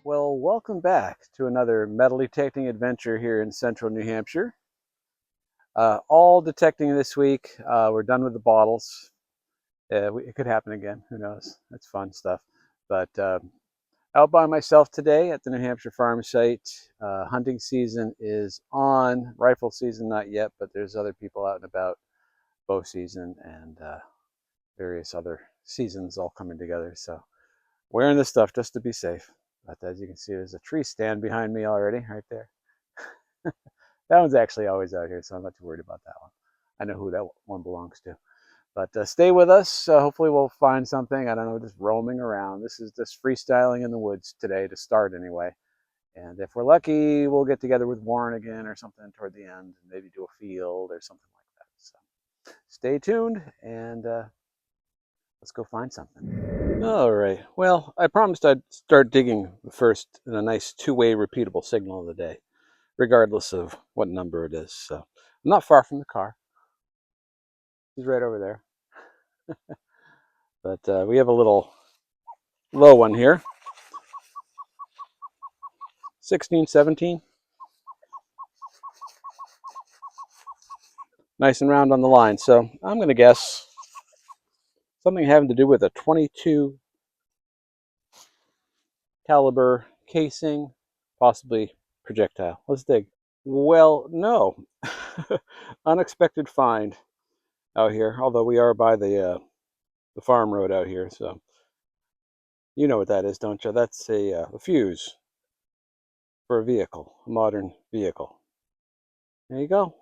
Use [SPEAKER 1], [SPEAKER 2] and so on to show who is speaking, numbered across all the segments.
[SPEAKER 1] Well, welcome back to another metal detecting adventure here in central New Hampshire. All detecting this week. We're done with the bottles. It could happen again. Who knows? That's fun stuff. But out by myself today at the New Hampshire farm site. Hunting season is on. Rifle season not yet, but there's other people out and about. Bow season and various other seasons all coming together. So wearing this stuff just to be safe. But as you can see, there's a tree stand behind me already, right there. That one's actually always out here, so I'm not too worried about that one. I know who that one belongs to. But stay with us. Hopefully we'll find something. I don't know, just roaming around. This is just freestyling in the woods today to start anyway. And if we're lucky, we'll get together with Warren again or something toward the end, and maybe do a field or something like that. So stay tuned, and let's go find something. All right. Well, I promised I'd start digging first in a nice two-way repeatable signal of the day, regardless of what number it is. So I'm not far from the car. He's right over there. But we have a little low one here. 16, 17. Nice and round on the line. So I'm going to guess something having to do with a 22 caliber casing, possibly projectile. Let's dig. Well, no. Unexpected find out here, although we are by the farm road out here, so you know what that is, don't you? That's a fuse for a vehicle, a modern vehicle. There you go.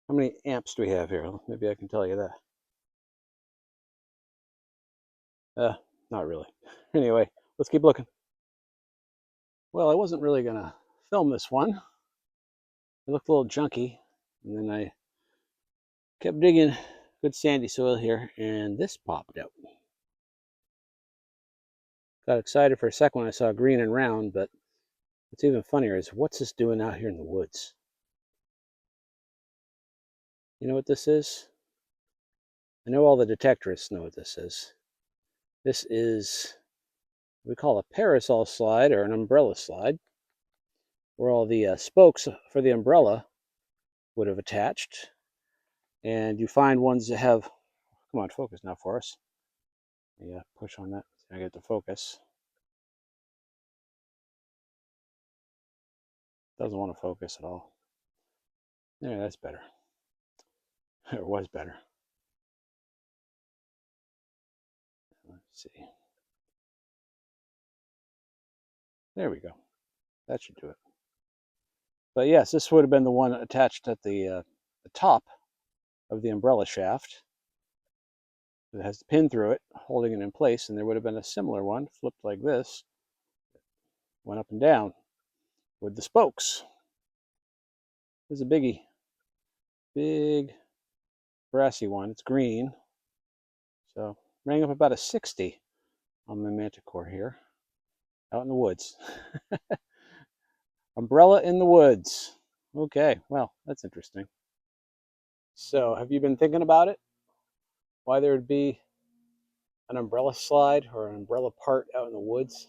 [SPEAKER 1] How many amps do we have here? Maybe I can tell you that. Not really. Anyway, let's keep looking. Well, I wasn't really gonna film this one. It looked a little junky, and then I kept digging good sandy soil here, and this popped out. Got excited for a second when I saw green and round, but what's even funnier is what's this doing out here in the woods? You know what this is? I know all the detectorists know what this is. This is what we call a parasol slide or an umbrella slide, where all the spokes for the umbrella would have attached. And you find ones that have, come on, focus now for us. Yeah, push on that. I get to focus. Doesn't want to focus at all. There, that's better. It was better. Let's see. There we go. That should do it. But yes, this would have been the one attached at the top of the umbrella shaft. It has the pin through it, holding it in place, and there would have been a similar one flipped like this, went up and down with the spokes. This is a biggie, big brassy one. It's green, so rang up about a 60 on my manticore here, out in the woods. Umbrella in the woods. Okay, well, that's interesting. So, have you been thinking about it? Why there would be an umbrella slide or an umbrella part out in the woods?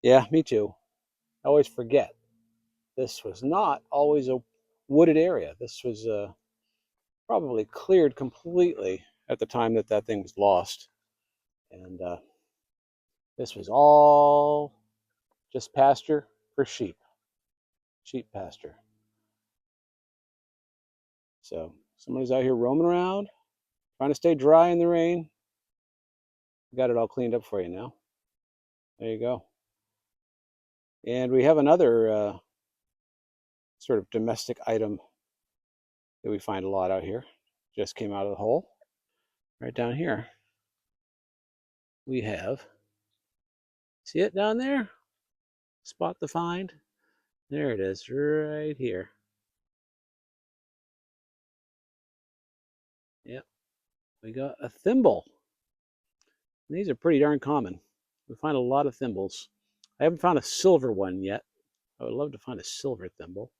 [SPEAKER 1] Yeah, me too. I always forget. This was not always a wooded area. This was probably cleared completely at the time that that thing was lost. And this was all just pasture for sheep, sheep pasture. So somebody's out here roaming around, trying to stay dry in the rain. Got it all cleaned up for you now. There you go. And we have another sort of domestic item that we find a lot out here. Just came out of the hole. Right down here, we have, see it down there? Spot the find. There it is, right here. Yep, we got a thimble. These are pretty darn common. We find a lot of thimbles. I haven't found a silver one yet. I would love to find a silver thimble,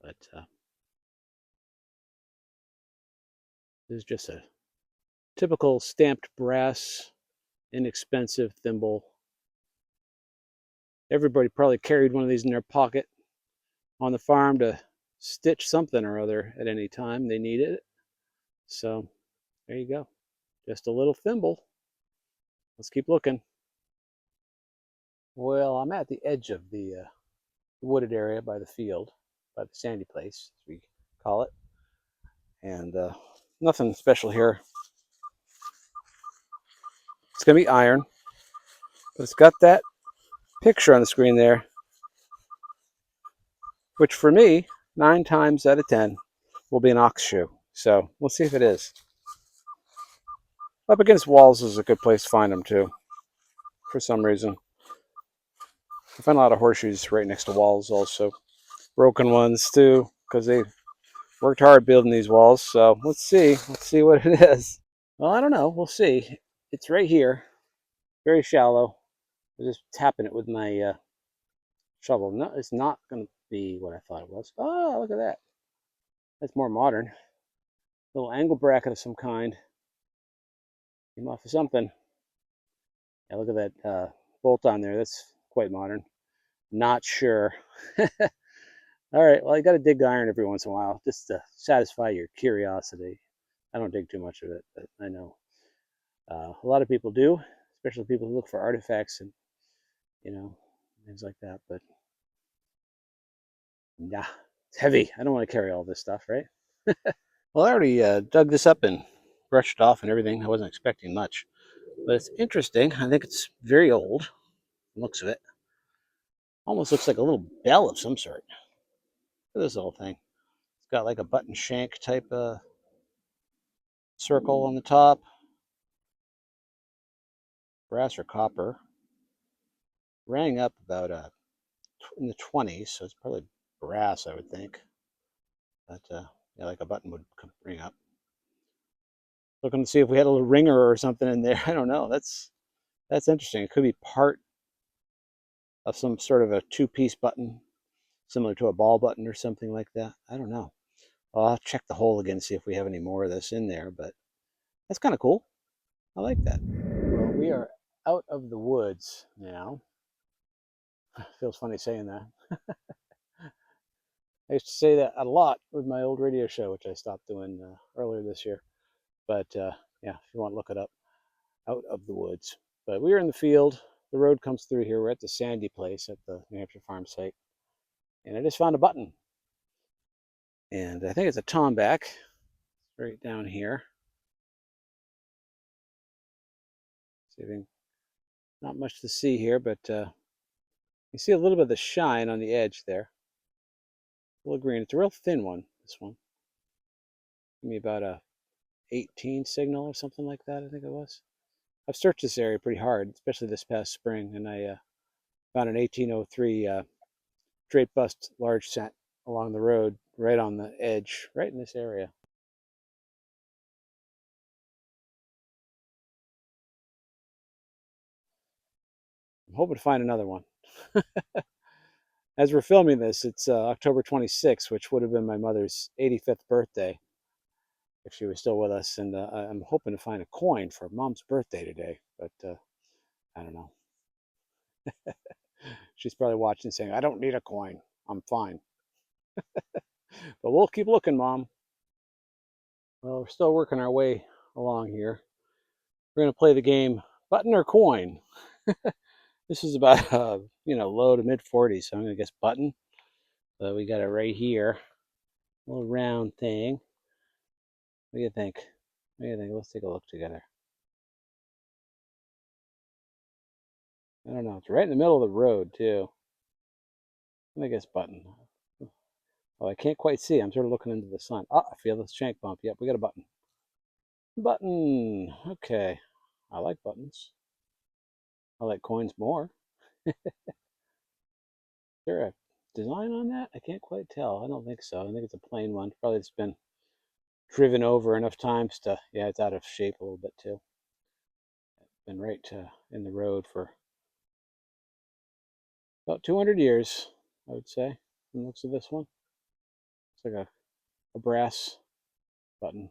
[SPEAKER 1] but this is just a typical stamped brass, inexpensive thimble. Everybody probably carried one of these in their pocket on the farm to stitch something or other at any time they needed it. So there you go. Just a little thimble. Let's keep looking. Well, I'm at the edge of the wooded area by the field, by the sandy place, as we call it. And nothing special here. It's going to be iron, but it's got that picture on the screen there, which for me, 9 times out of 10, will be an ox shoe. So we'll see if it is. Up against walls is a good place to find them too, for some reason. I find a lot of horseshoes right next to walls also. Broken ones too, because they worked hard building these walls. So let's see what it is. Well, I don't know. We'll see. It's right here, very shallow. I'm just tapping it with my shovel. No, it's not going to be what I thought it was. Oh, look at that. That's more modern. Little angle bracket of some kind. Came off of something. Yeah, look at that bolt on there. That's quite modern. Not sure. All right, well, you got to dig iron every once in a while just to satisfy your curiosity. I don't dig too much of it, but I know a lot of people do, especially people who look for artifacts and, things like that. But yeah, it's heavy. I don't want to carry all this stuff, right? Well, I already dug this up and brushed it off and everything. I wasn't expecting much, but it's interesting. I think it's very old. Looks of it. Almost looks like a little bell of some sort. Look at this little thing. It's got like a button shank type circle on the top. Brass or copper. Rang up about in the 20s, so it's probably brass, I would think. But yeah, like a button would ring up. Looking to see if we had a little ringer or something in there. I don't know. That's interesting. It could be part of some sort of a two-piece button, similar to a ball button or something like that. I don't know. Well, I'll check the hole again, see if we have any more of this in there, but that's kind of cool. I like that. Well, we are out of the woods now. Feels funny saying that. I used to say that a lot with my old radio show, which I stopped doing earlier this year. But yeah, if you want to look it up, out of the woods. But we were in the field. The road comes through here. We're at the Sandy place at the New Hampshire farm site. And I just found a button. And I think it's a tomback right down here. Not much to see here, but you see a little bit of the shine on the edge there. A little green. It's a real thin one, this one. Give me about a 18 signal or something like that, I think it was. I've searched this area pretty hard, especially this past spring, and I found an 1803 straight bust large cent along the road, right on the edge, right in this area. I'm hoping to find another one. As we're filming this, it's October 26th, which would have been my mother's 85th birthday, if she was still with us. And I'm hoping to find a coin for Mom's birthday today, but I don't know. She's probably watching saying, I don't need a coin. I'm fine. But we'll keep looking, Mom. Well, we're still working our way along here. We're going to play the game button or coin. This is about, low to mid 40s, so I'm going to guess button. But we got it right here. A little round thing. What do you think? Let's take a look together. I don't know. It's right in the middle of the road, too. I'm going to guess button. Oh, I can't quite see. I'm sort of looking into the sun. Ah, I feel the shank bump. Yep, we got a button. Button. Okay. I like buttons. I like coins more. Is there a design on that? I can't quite tell. I don't think so. I think it's a plain one. Probably it's been driven over enough times to, yeah, it's out of shape a little bit too. Been right in the road for about 200 years, I would say, from the looks of this one. It's like a brass button.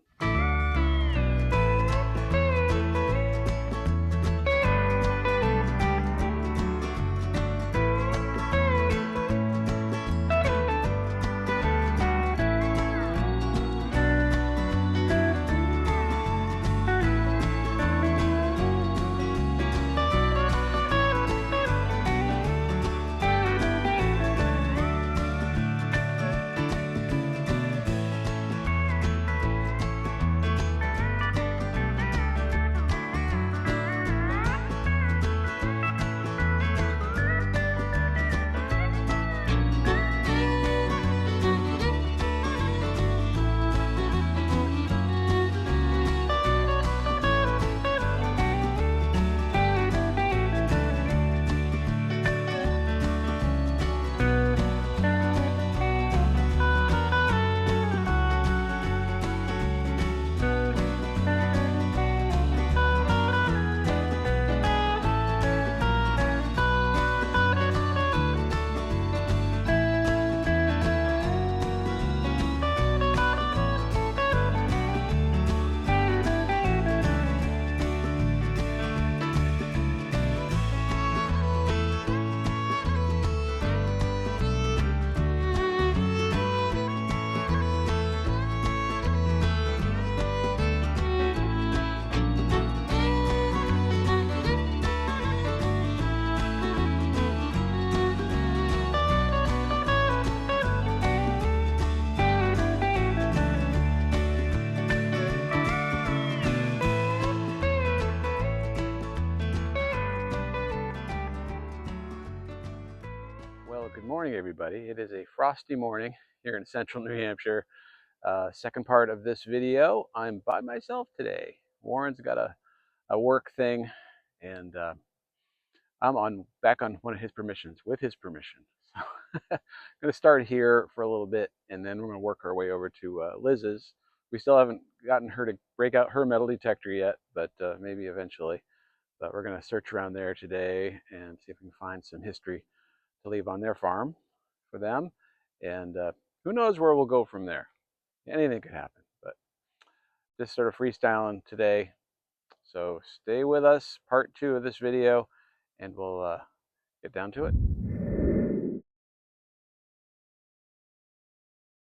[SPEAKER 1] Good morning, everybody. It is a frosty morning here in central New Hampshire. Second part of this video, I'm by myself today. Warren's got a work thing, and I'm back on one of his permissions, with his permission. So I'm going to start here for a little bit, and then we're going to work our way over to Liz's. We still haven't gotten her to break out her metal detector yet, but maybe eventually. But we're going to search around there today and see if we can find some history to leave on their farm for them. And who knows where we'll go from there. Anything could happen, but just sort of freestyling today. So stay with us, part 2 of this video, and we'll get down to it.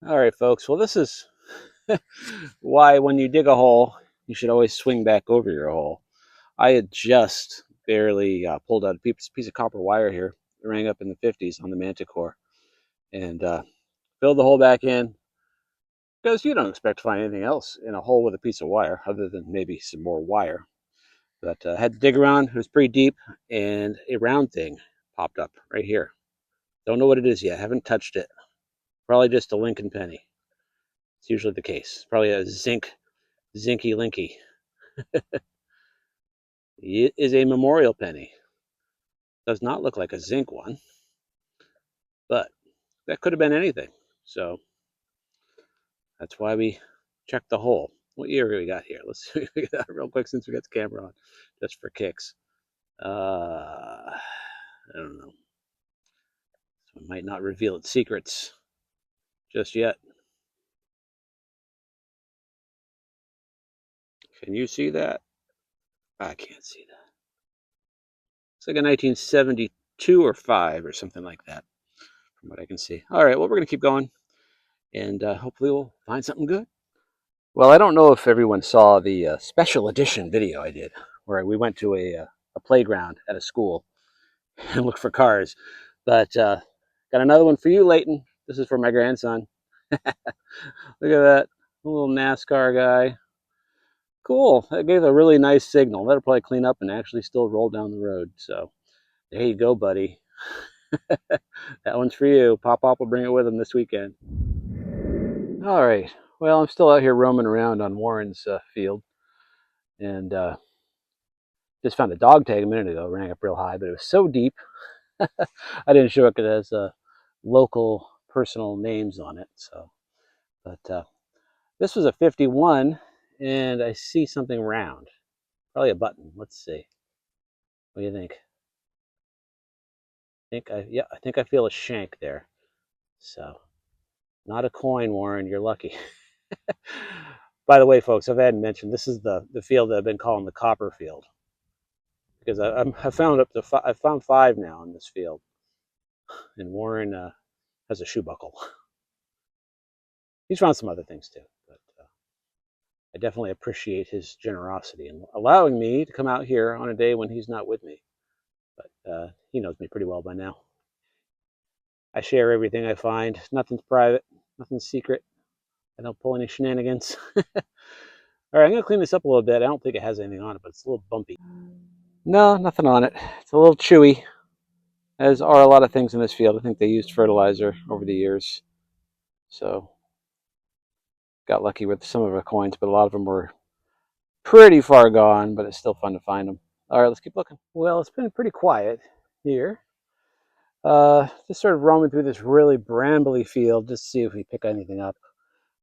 [SPEAKER 1] All right, folks. Well, this is why when you dig a hole, you should always swing back over your hole. I had just barely pulled out a piece of copper wire here. It rang up in the 50s on the Manticore, and filled the hole back in, because you don't expect to find anything else in a hole with a piece of wire other than maybe some more wire. But I had to dig around. It was pretty deep, and a round thing popped up right here. Don't know what it is yet. Haven't touched it. Probably just a Lincoln penny. It's usually the case. Probably a zinky linky. It is a memorial penny. Does not look like a zinc one, but that could have been anything. So that's why we checked the hole. What year we got here? Let's see real quick, since we got the camera on, just for kicks. I don't know. So it might not reveal its secrets just yet. Can you see that? I can't see that. It's like a 1972 or 5 or something like that, from what I can see. All right, well, we're going to keep going, and hopefully we'll find something good. Well, I don't know if everyone saw the special edition video I did, where we went to a playground at a school and looked for cars. But got another one for you, Leighton. This is for my grandson. Look at that, a little NASCAR guy. Cool. That gave a really nice signal. That'll probably clean up and actually still roll down the road. So there you go, buddy. That one's for you. Pop will bring it with him this weekend. All right. Well, I'm still out here roaming around on Warren's field, and just found a dog tag a minute ago. Rang up real high, but it was so deep I didn't show it because it has local personal names on it. So, but this was a 51, and I see something round. Probably a button. Let's see. What do you think? I think I feel a shank there. So, not a coin, Warren. You're lucky. By the way, folks, I've had mentioned this is the field that I've been calling the copper field, because I found I found 5 now in this field, and Warren has a shoe buckle. He's found some other things too, but I definitely appreciate his generosity in allowing me to come out here on a day when he's not with me. But he knows me pretty well by now. I share everything I find. Nothing's private, nothing's secret. I don't pull any shenanigans. All right, I'm going to clean this up a little bit. I don't think it has anything on it, but it's a little bumpy. No, nothing on it. It's a little chewy, as are a lot of things in this field. I think they used fertilizer over the years. So got lucky with some of the coins, but a lot of them were pretty far gone, but it's still fun to find them. All right, let's keep looking. Well, it's been pretty quiet here. Just sort of roaming through this really brambly field just to see if we pick anything up.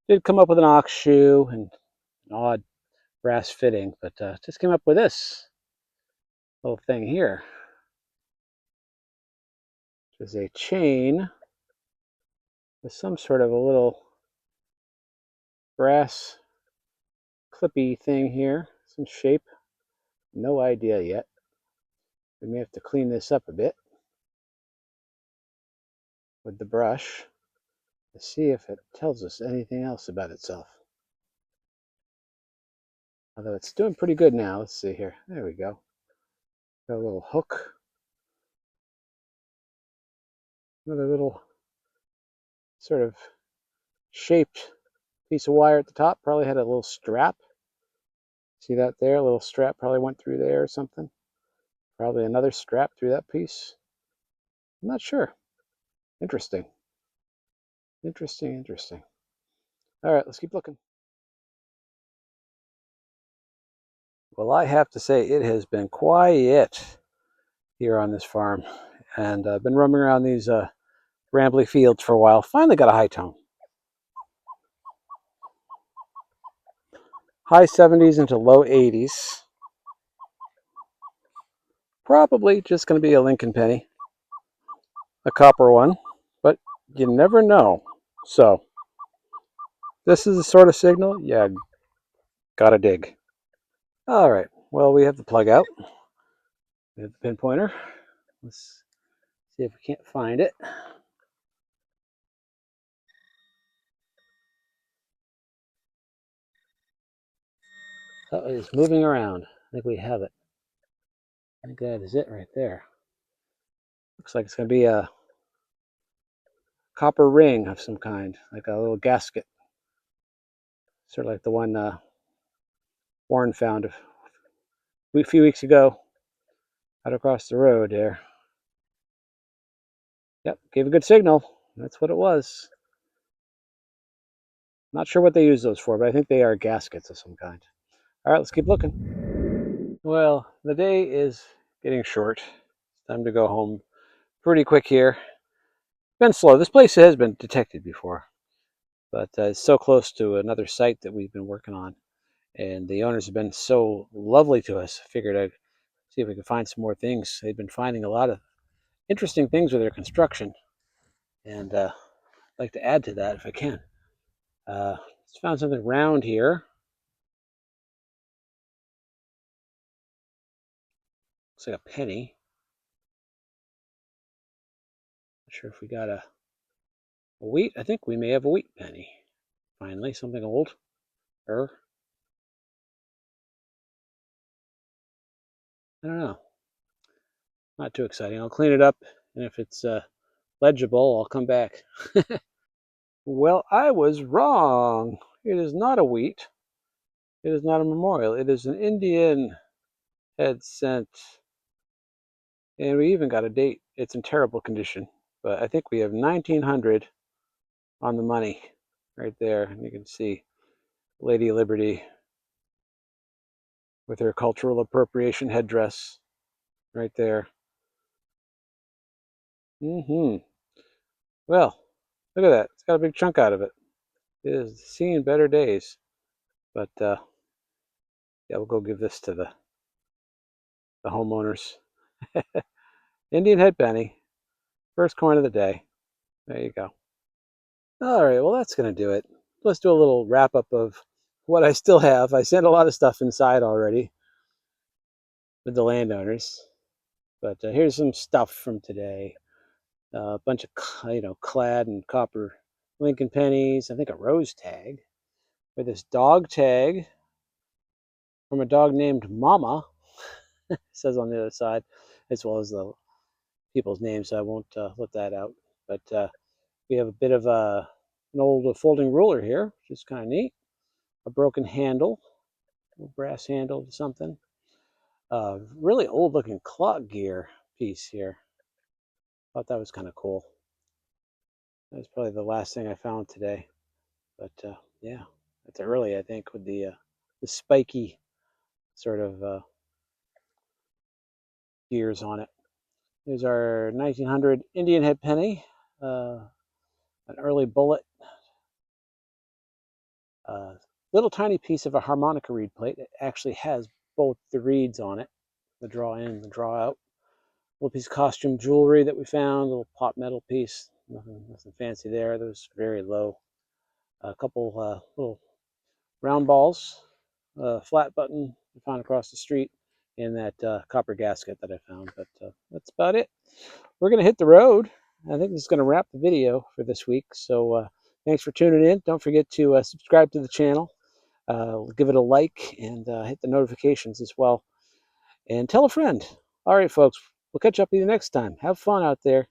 [SPEAKER 1] Did come up with an ox shoe and an odd brass fitting, but just came up with this little thing here. Which is a chain with some sort of a little brass clippy thing here, some shape. No idea yet. We may have to clean this up a bit with the brush to see if it tells us anything else about itself. Although it's doing pretty good now. Let's see here. There we go. Got a little hook. Another little sort of shaped piece of wire at the top. Probably had a little strap. See that there? A little strap probably went through there or something. Probably another strap through that piece. I'm not sure. Interesting. Interesting, interesting. All right, let's keep looking. Well, I have to say it has been quiet here on this farm. And I've been roaming around these rambly fields for a while. Finally got a high tone. High 70s into low 80s. Probably just going to be a Lincoln penny. A copper one. But you never know. So, this is the sort of signal you gotta dig. All right. Well, we have the plug out. We have the pinpointer. Let's see if we can't find it. Oh, it's moving around. I think we have it. I think that is it right there. Looks like it's going to be a copper ring of some kind, like a little gasket. Sort of like the one Warren found a few weeks ago out across the road there. Yep, gave a good signal. That's what it was. Not sure what they use those for, but I think they are gaskets of some kind. All right, let's keep looking. Well, the day is getting short. It's time to go home pretty quick here. Been slow. This place has been detected before, but it's so close to another site that we've been working on. And the owners have been so lovely to us. I figured I'd see if we could find some more things. They've been finding a lot of interesting things with their construction, and I'd like to add to that if I can. Just found something round here. Looks like a penny. Not sure if we got a wheat. I think we may have a wheat penny. Finally, something old. I don't know. Not too exciting. I'll clean it up, and if it's legible, I'll come back. Well, I was wrong. It is not a wheat. It is not a memorial. It is an Indian head cent. And we even got a date. It's in terrible condition. But I think we have 1900 on the money right there. And you can see Lady Liberty with her cultural appropriation headdress right there. Well, look at that. It's got a big chunk out of it. It is seeing better days. But yeah, we'll go give this to the homeowners. Indian head penny. First coin of the day. There you go. All right, well, that's going to do it. Let's do a little wrap up of what I still have. I sent a lot of stuff inside already with the landowners. But here's some stuff from today. A bunch of, clad and copper Lincoln pennies. I think a rose tag. With this dog tag from a dog named Mama. It says on the other side, as well as the people's names. So I won't let that out. But we have a bit of an old folding ruler here, which is kind of neat. A broken handle, a brass handle to something. Really old looking clock gear piece here. Thought that was kind of cool. That was probably the last thing I found today. But yeah, it's early, I think, with the spiky sort of gears on it. Here's our 1900 Indian head penny, an early bullet. Little tiny piece of a harmonica reed plate. It actually has both the reeds on it, the draw in and the draw out. A little piece of costume jewelry that we found, a little pot metal piece. Nothing fancy there. That was very low. A couple little round balls, flat button we found across the street, and that copper gasket that I found. But that's about it. We're going to hit the road. I think this is going to wrap the video for this week. So thanks for tuning in. Don't forget to subscribe to the channel. Give it a like and hit the notifications as well. And tell a friend. All right, folks. We'll catch up with you next time. Have fun out there.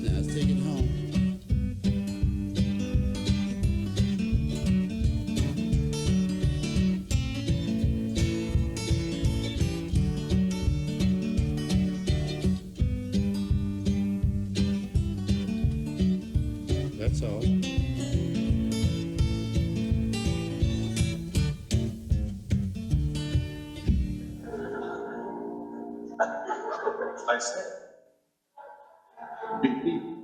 [SPEAKER 2] Now let's take it home. That's all.
[SPEAKER 3] I said, beep, beep.